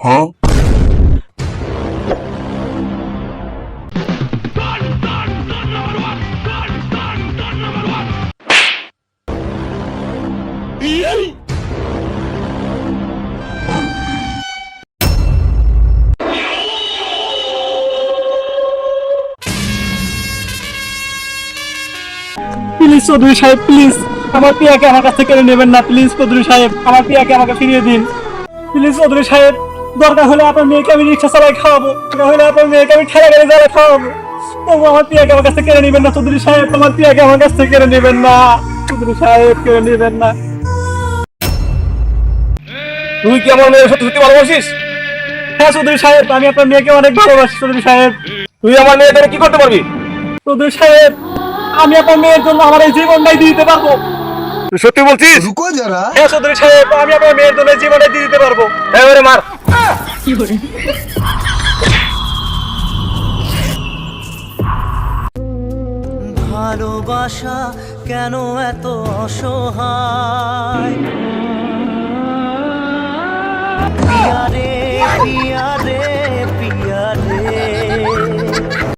Please Chowdhury সাহেব, please আমার পিয়াকে আমার কাছ থেকে কেড়ে নেবেন না। প্লিজ চৌধুরী সাহেব, আমার পিয়াকে আমাকে ফিরিয়ে দিন। প্লিজ চৌধুরী সাহেব, দরকার হলে আপনার মেয়েকে আমি রিক্সা চালাই খাওয়াবো, দরকার হলে আপনার মেয়েকে আমি ঠেলা গাড়ি চালাই খাওয়াবো, তবু আমার পিয়াকে আমার কাছ থেকে কেড়ে নেবেন না চৌধুরী সাহেব। আমার পিয়াকে আমার কাছ থেকে কেড়ে নেবেন না চৌধুরী সাহেব, কেড়ে নেবেন না। তুই কি আমার মেয়ে সত্যি সত্যি ভালোবাসিস? হ্যাঁ চৌধুরী সাহেব, আমি আপনার মেয়েকে অনেক ভালোবাসি চৌধুরী সাহেব। তুই আমার মেয়েকে কি করতে পারবি? চৌধুরী সাহেব, আমি আপনার মেয়ের জন্য আমার এই জীবনটাই দিয়ে দিতে পারবো। তুই সত্যি বলছিস? रुको जरा। হ্যাঁ চৌধুরী সাহেব, আমি আপনার মেয়ের জন্য এই জীবনটাই দিয়ে দিতে পারবো। এবারে মার। ভালোবাসা কেন এত অসহায়, প্রিয়ারে